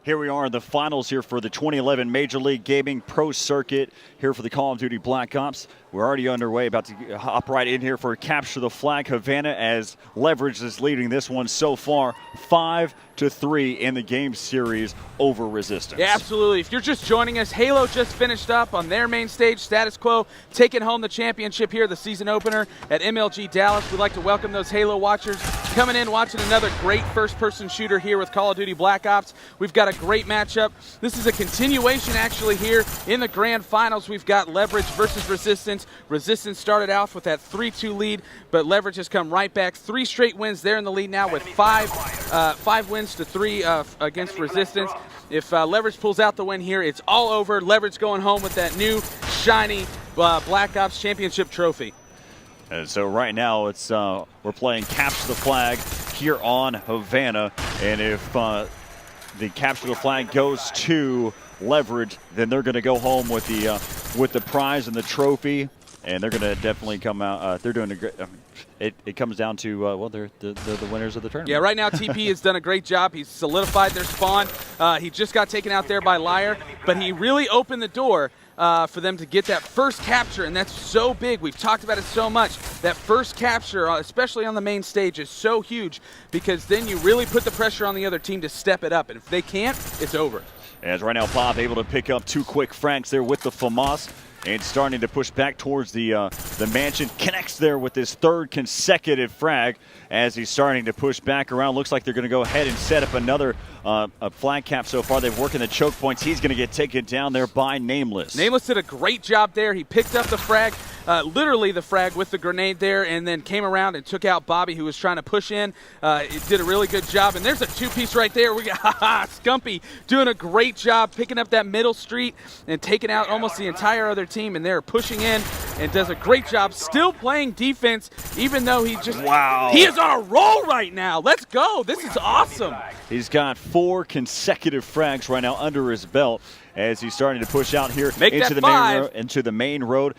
Here we are in the finals here for the 2011 Major League Gaming Pro Circuit here for the Call of Duty Black Ops. We're already underway, about to hop right in here for Capture the Flag Havana, as Leverage is leading this one so far 5-3 in the game series over Resistance. Yeah, absolutely. If you're just joining us, Halo just finished up on their main stage, Status Quo, taking home the championship here, the season opener at MLG Dallas. We'd like to welcome those Halo watchers coming in, watching another great first-person shooter here with Call of Duty Black Ops. We've got a great matchup. This is a continuation actually here in the grand finals. We've got Leverage versus Resistance. Resistance started off with that 3-2 lead, but Leverage has come right back. 3 straight wins. They're in the lead now with 5 wins to 3 against Resistance. If Leverage pulls out the win here, it's all over. Leverage going home with that new shiny Black Ops Championship trophy. And so right now it's we're playing Capture the Flag here on Havana, and if the Capture the Flag goes to Leverage, then they're going to go home with the prize and the trophy, and they're going to definitely come out. They're doing a great. It comes down to well, they're the winners of the tournament. Yeah, right now Teepee has done a great job. He's solidified their spawn. He just got taken out there by Lyar, but he really opened the door for them to get that first capture, and that's so big. We've talked about it so much. That first capture, especially on the main stage, is so huge, because then you really put the pressure on the other team to step it up, and if they can't, it's over. As right now Bob able to pick up 2 quick frags there with the FAMAS, and starting to push back towards the mansion. Connects there with his 3rd consecutive frag as he's starting to push back around. Looks like they're going to go ahead and set up another a flag cap so far. They've worked in the choke points. He's going to get taken down there by Nameless. Nameless did a great job there. He picked up the frag, literally the frag with the grenade there, and then came around and took out Bobby, who was trying to push in. It did a really good job, and there's a 2-piece right there. We got Scumpy doing a great job picking up that middle street and taking out almost the entire other team, and they're pushing in and does a great job still playing defense, even though he just he is on a roll right now. Let's go. This is awesome. He's got 4 consecutive frags right now under his belt as he's starting to push out here into the main road,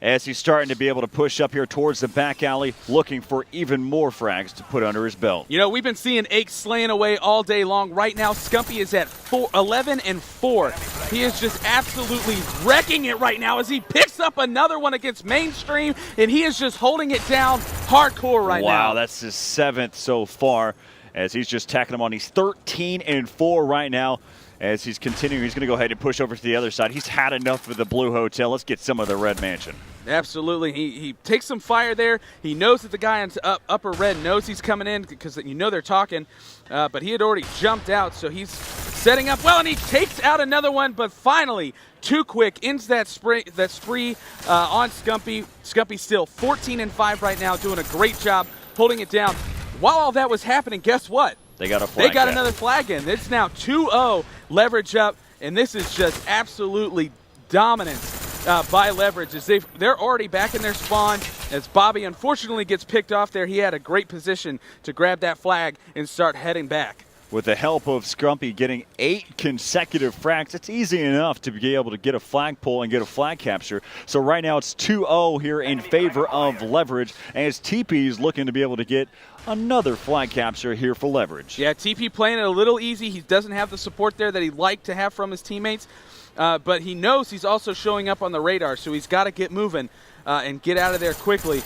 as he's starting to be able to push up here towards the back alley, looking for even more frags to put under his belt. You know, we've been seeing Ake slaying away all day long. Right now, Scumpy is at 11-4. He is just absolutely wrecking it right now as he picks up another one against Mainstream, and he is just holding it down hardcore right now. Wow, that's his 7th so far, as he's just tacking him on. He's 13-4 right now. As he's continuing, he's going to go ahead and push over to the other side. He's had enough of the Blue Hotel. Let's get some of the Red Mansion. Absolutely. He takes some fire there. He knows that the guy in upper red knows he's coming in, because you know they're talking. But he had already jumped out, so he's setting up well, and he takes out another one. But finally, Tuquick ends that spree on Scumpy. Scumpy still 14-5 right now, doing a great job holding it down. While all that was happening, guess what? They got a flag. They got another flag in. It's now 2-0, Leverage up, and this is just absolutely dominance by Leverage, as they're already back in their spawn. As Bobby unfortunately gets picked off there, he had a great position to grab that flag and start heading back. With the help of Scumpy getting 8 consecutive frags, it's easy enough to be able to get a flag pull and get a flag capture. So right now it's 2-0 here in favor of Leverage, as Teepee is looking to be able to get another flag capture here for Leverage. Yeah, Teepee playing it a little easy. He doesn't have the support there that he'd like to have from his teammates, but he knows he's also showing up on the radar, so he's got to get moving and get out of there quickly.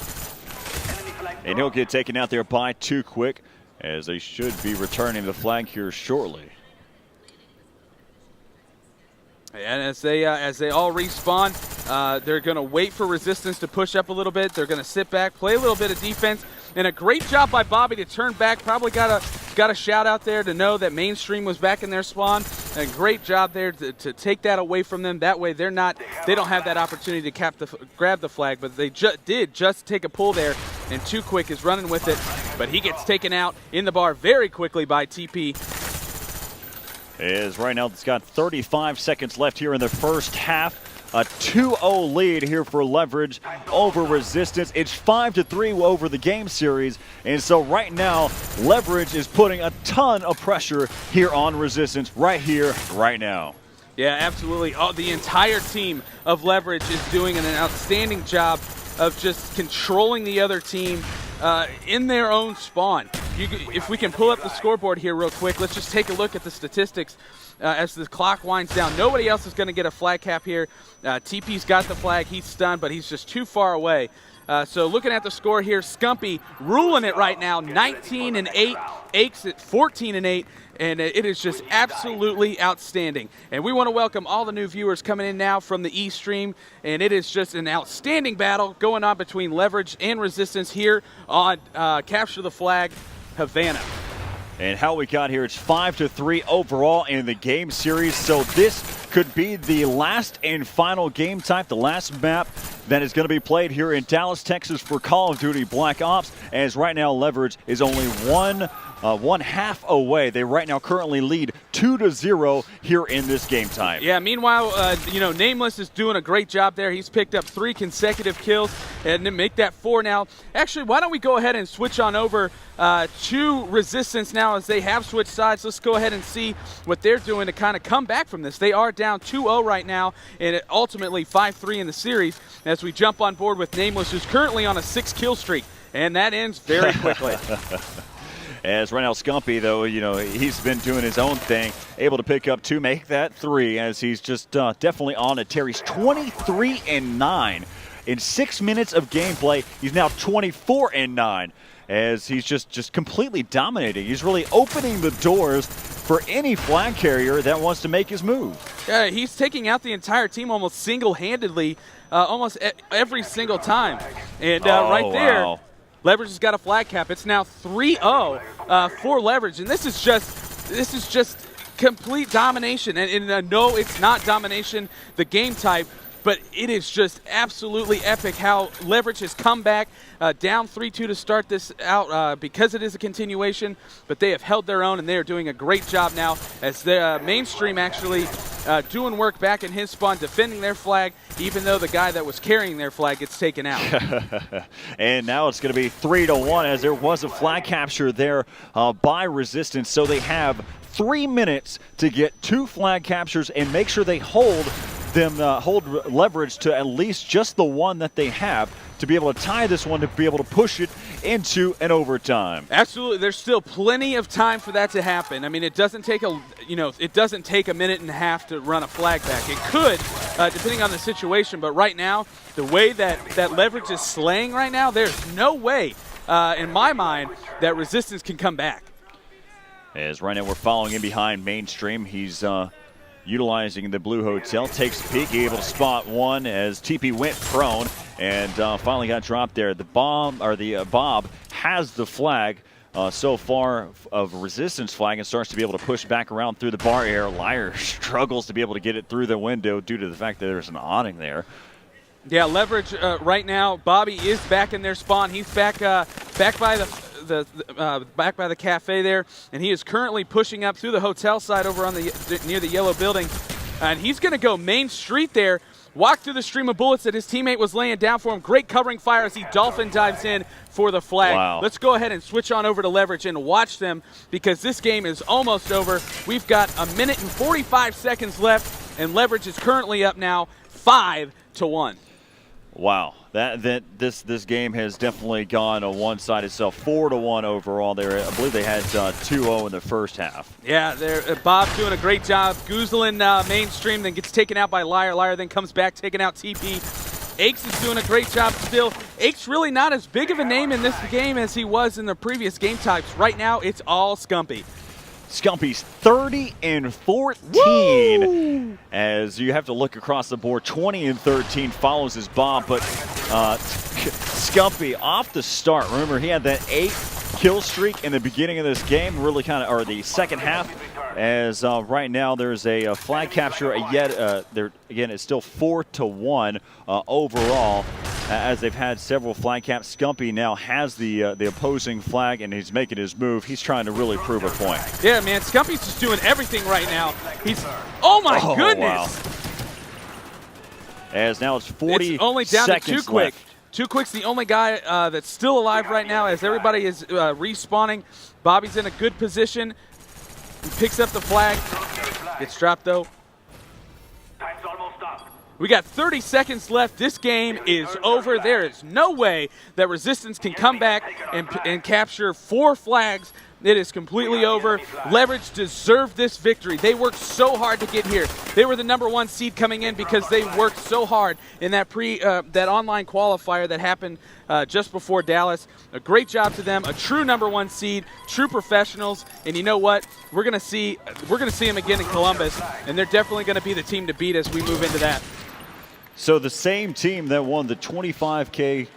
And he'll get taken out there by Tuquick, as they should be returning the flag here shortly. And as they all respawn, they're going to wait for Resistance to push up a little bit. They're going to sit back, play a little bit of defense, and a great job by Bobby to turn back. Probably got a shout out there to know that Mainstream was back in their spawn. A great job there to take that away from them. That way they don't have that opportunity to grab the flag, but they did just take a pull there, and Tuquick is running with it, but he gets taken out in the bar very quickly by Teepee. As right now it's got 35 seconds left here in the first half. A 2-0 lead here for Leverage over Resistance. It's 5-3 over the game series. And so right now, Leverage is putting a ton of pressure here on Resistance right here, right now. Yeah, absolutely. The entire team of Leverage is doing an outstanding job of just controlling the other team in their own spawn. if we can pull up the scoreboard here real quick, let's just take a look at the statistics as the clock winds down. Nobody else is going to get a flag cap here. Teepee's got the flag. He's stunned, but he's just too far away. So looking at the score here, Scumpy ruling it right now, 19-8, Aches at 14-8, and it is just absolutely outstanding. And we want to welcome all the new viewers coming in now from the E-Stream, and it is just an outstanding battle going on between Leverage and Resistance here on Capture the Flag, Havana. And how we got here, it's 5-3 overall in the game series. So this could be the last and final game type, the last map that is going to be played here in Dallas, Texas for Call of Duty Black Ops, as right now Leverage is only one half away. They right now currently lead 2-0 here in this game type. Yeah, meanwhile, Nameless is doing a great job there. He's picked up 3 consecutive kills and then make that 4 now. Actually, why don't we go ahead and switch on over to Resistance now as they have switched sides. Let's go ahead and see what they're doing to kind of come back from this. They are down 2-0 right now and ultimately 5-3 in the series as we jump on board with Nameless, who's currently on a 6-kill streak, and that ends very quickly. As right now Scumpy, though, he's been doing his own thing, able to pick up 2, make that 3, as he's just definitely on it. Terry's 23-9. In 6 minutes of gameplay, he's now 24-9, as he's just completely dominating. He's really opening the doors for any flag carrier that wants to make his move. Yeah, he's taking out the entire team almost single-handedly, almost every single time. And right there, wow. Leverage has got a flag cap. It's now 3-0 for Leverage, and this is just complete domination. And no, it's not domination, the game type, but it is just absolutely epic how Leverage has come back down 3-2 to start this out because it is a continuation, but they have held their own, and they are doing a great job now as the mainstream actually doing work back in his spawn, defending their flag, even though the guy that was carrying their flag gets taken out. And now it's going to be 3-1 as there was a flag capture there by Resistance, so they have 3 minutes to get 2 flag captures and make sure they hold Leverage to at least just the one that they have to be able to tie this one, to be able to push it into an overtime. Absolutely, there's still plenty of time for that to happen. I mean, it doesn't take a minute and a half to run a flag back. It could, depending on the situation, but right now, the way that Leverage is slaying right now, there's no way, in my mind, that Resistance can come back. As right now we're following in behind mainstream, he's utilizing the blue hotel, takes a peek, able to spot one as Teepee went prone and finally got dropped there. The Bob has the flag so far of Resistance flag and starts to be able to push back around through the bar air. Lyar struggles to be able to get it through the window due to the fact that there's an awning there. Yeah, Leverage right now, Bobby is back in their spawn. He's back by the cafe there, and he is currently pushing up through the hotel side over on near the yellow building, and he's going to go main street there, walk through the stream of bullets that his teammate was laying down for him. Great covering fire as he dolphin dives in for the flag. Wow. Let's go ahead and switch on over to Leverage and watch them, because this game is almost over. We've got 1 minute and 45 seconds left, and Leverage is currently up now 5-1. Wow, this game has definitely gone on one side itself. 4-1 overall. There, I believe they had 2-0 in the first half. Yeah, Bob's doing a great job. Goozling mainstream, then gets taken out by Lyar. Lyar then comes back, taking out Teepee. Aches is doing a great job still. Aches really not as big of a name in this game as he was in the previous game types. Right now, it's all Scumpy. Scumpy's 30-14. Woo! As you have to look across the board. 20-13 follows his Bob, but Scumpy off the start. Remember, he had that 8-kill streak in the beginning of this game, really or the second half. As right now there's a flag capture. There again, it's still 4-1 overall. As they've had several flag caps, Scumpy now has the opposing flag, and he's making his move. He's trying to really prove a point. Yeah, man, Scumpy's just doing everything right now. Oh my goodness! Wow. As now it's 40 it's only down seconds to Tuquick. left. Tuquick's the only guy that's still alive right now, as everybody is respawning. Bobby's in a good position. He picks up the flag. Gets dropped though. Time's almost up. We got 30 seconds left. This game is over. There is no way that Resistance can come back and capture 4 flags. It is completely over. Leverage deserved this victory. They worked so hard to get here. They were the #1 seed coming in because they worked so hard in that that online qualifier that happened just before Dallas. A great job to them. A true #1 seed, true professionals. And you know what? We're gonna see them again in Columbus, and they're definitely gonna be the team to beat as we move into that. So the same team that won the 25K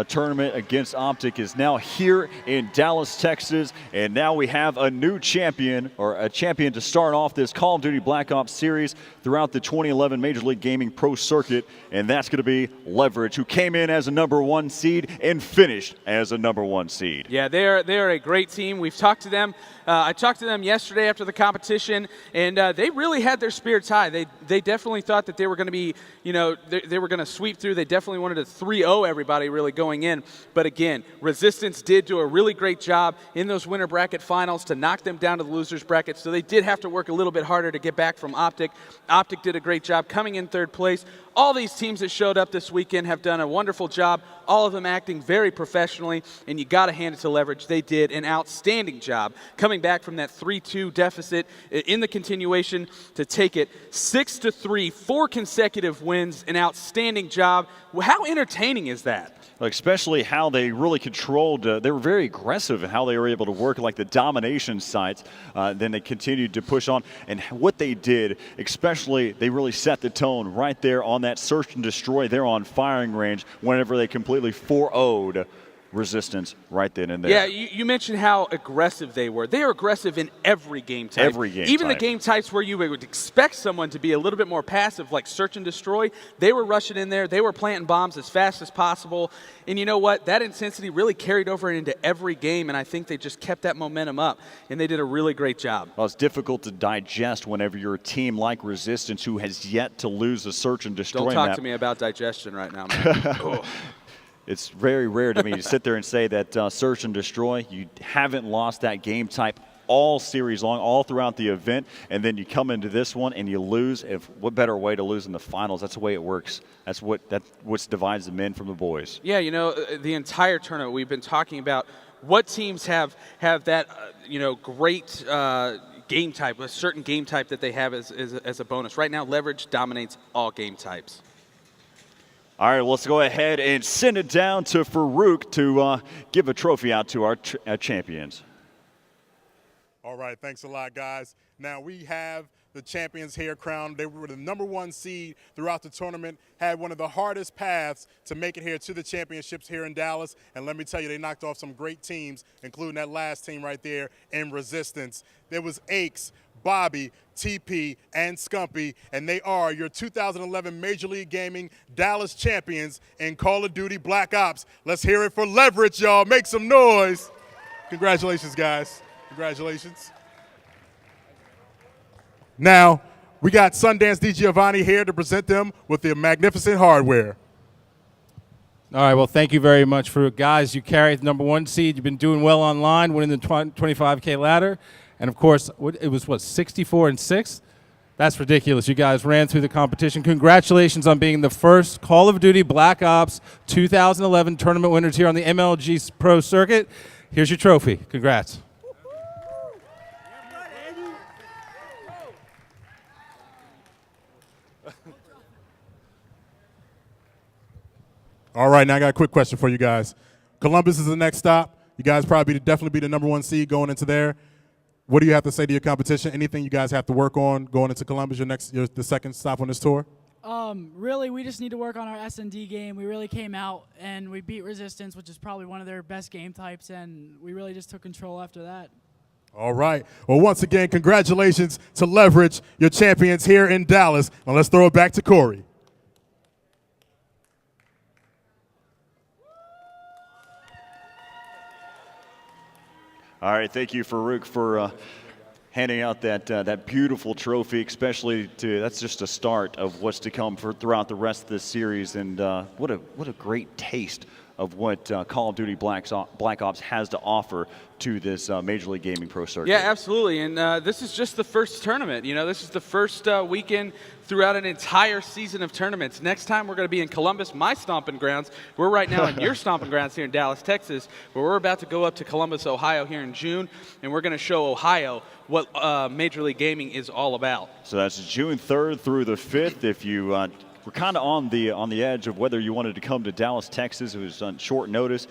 tournament against Optic is now here in Dallas, Texas, and now we have a new champion, or a champion to start off this Call of Duty Black Ops series throughout the 2011 Major League Gaming Pro Circuit, and that's going to be Leverage, who came in as a #1 seed and finished as a #1 seed. Yeah, they're a great team. We've talked to them. I talked to them yesterday after the competition, and they really had their spirits high. They definitely thought that they were going to be, they were going to sweep through. They definitely wanted to 3-0 everybody really going in. But again, Resistance did do a really great job in those winter bracket finals to knock them down to the losers bracket. So they did have to work a little bit harder to get back from Optic. Optic did a great job coming in 3rd place. All these teams that showed up this weekend have done a wonderful job, all of them acting very professionally, and you got to hand it to Leverage. They did an outstanding job coming back from that 3-2 deficit in the continuation to take it 6-3, 4 consecutive wins, an outstanding job. How entertaining is that? Especially how they really controlled, they were very aggressive in how they were able to work like the domination sites. Then they continued to push on. And what they did, especially, they really set the tone right there on that search and destroy there on firing range whenever they completely 4-0'd Resistance right then and there. Yeah, you mentioned how aggressive they were. They are aggressive in every game type. Every game Even type. the game types where you would expect someone to be a little bit more passive, like search and destroy, they were rushing in there. They were planting bombs as fast as possible. And you know what? That intensity really carried over into every game, and I think they just kept that momentum up, and they did a really great job. Well, it's difficult to digest whenever you're a team like Resistance who has yet to lose a search and destroy Don't talk map. to me about digestion right now, man. It's very rare to me to sit there and say that search and destroy, you haven't lost that game type all series long, all throughout the event, and then you come into this one and you lose. What better way to lose in the finals? That's the way it works. That's what divides the men from the boys. Yeah, the entire tournament we've been talking about what teams have that great game type, a certain game type that they have as a bonus. Right now, Leverage dominates all game types. All right, let's go ahead and send it down to Farouk to give a trophy out to our champions. All right, thanks a lot, guys. Now we have the champions here crowned. They were the #1 seed throughout the tournament, had one of the hardest paths to make it here to the championships here in Dallas. And let me tell you, they knocked off some great teams, including that last team right there in Resistance. There was Aches, Bobby, Teepee, and Scumpy, and they are your 2011 Major League Gaming Dallas champions in Call of Duty Black Ops. Let's hear it for Leverage, y'all. Make some noise. Congratulations, guys. Congratulations. Now, we got Sundance DiGiovanni here to present them with the magnificent hardware. All right, well, thank you very much, Farouk. Guys, you carried the #1 seed. You've been doing well online, winning the 25K ladder. And, of course, it was, 64-6? That's ridiculous. You guys ran through the competition. Congratulations on being the first Call of Duty Black Ops 2011 tournament winners here on the MLG Pro Circuit. Here's your trophy. Congrats. All right, now I got a quick question for you guys. Columbus is the next stop. You guys probably definitely be the #1 seed going into there. What do you have to say to your competition? Anything you guys have to work on going into Columbus, the second stop on this tour? Really, we just need to work on our S&D game. We really came out and we beat Resistance, which is probably one of their best game types, and we really just took control after that. All right. Well, once again, congratulations to Leverage, your champions here in Dallas. Now let's throw it back to Corey. All right, thank you, Farouk, for handing out that beautiful trophy, especially that's just a start of what's to come throughout the rest of this series. And what a great taste of what Call of Duty Black Ops has to offer to this Major League Gaming Pro circuit. Yeah, absolutely. And this is just the first tournament. You know, this is the first weekend throughout an entire season of tournaments. Next time we're going to be in Columbus, my stomping grounds. We're right now in your stomping grounds here in Dallas, Texas, but we're about to go up to Columbus, Ohio here in June, and we're going to show Ohio what Major League Gaming is all about. So that's June 3rd through the 5th. If you were kind of on the edge of whether you wanted to come to Dallas, Texas, it was on short notice.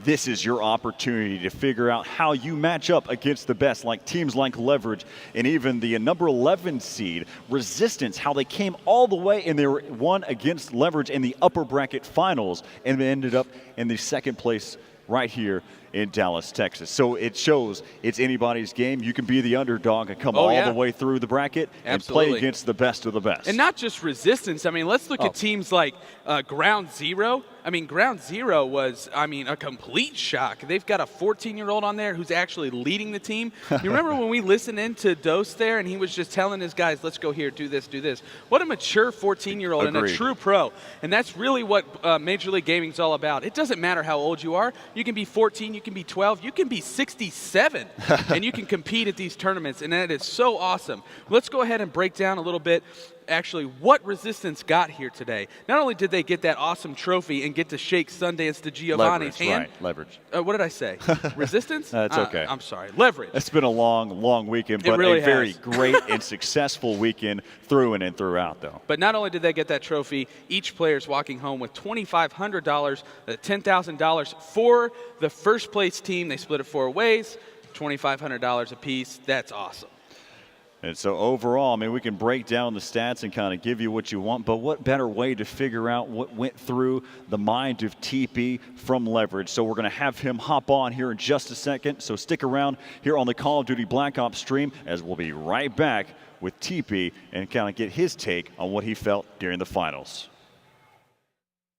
This is your opportunity to figure out how you match up against the best, like teams like Leverage and even the number 11 seed Resistance, how they came all the way and they won against Leverage in the upper bracket finals and they ended up in the second place right here in Dallas, Texas. So it shows it's anybody's game. You can be the underdog and come all the way through the bracket and play against the best of the best. And not just Resistance. I mean, let's look at teams like Ground Zero. I mean, Ground Zero was, a complete shock. They've got a 14-year-old on there who's actually leading the team. You remember when we listened into Dose there and he was just telling his guys, let's go here, do this, do this. What a mature 14-year-old and a true pro. And that's really what Major League Gaming is all about. It doesn't matter how old you are. You can be 14, you can be 12, you can be 67, and you can compete at these tournaments, and that is so awesome. Let's go ahead and break down a little bit actually what Resistance got here today. Not only did they get that awesome trophy and get to shake Sundance to Giovanni's hand. Right, Leverage. What did I say? Resistance? That's okay. I'm sorry. Leverage. It's been a long weekend, but really a very great and successful weekend through and throughout, though. But not only did they get that trophy, each player's walking home with $2,500, $10,000 for the first place team. They split it 4 ways, $2,500 apiece. That's awesome. And so overall, we can break down the stats and kind of give you what you want, but what better way to figure out what went through the mind of Teepee from Leverage. So we're going to have him hop on here in just a second. So stick around here on the Call of Duty Black Ops stream as we'll be right back with Teepee and kind of get his take on what he felt during the finals.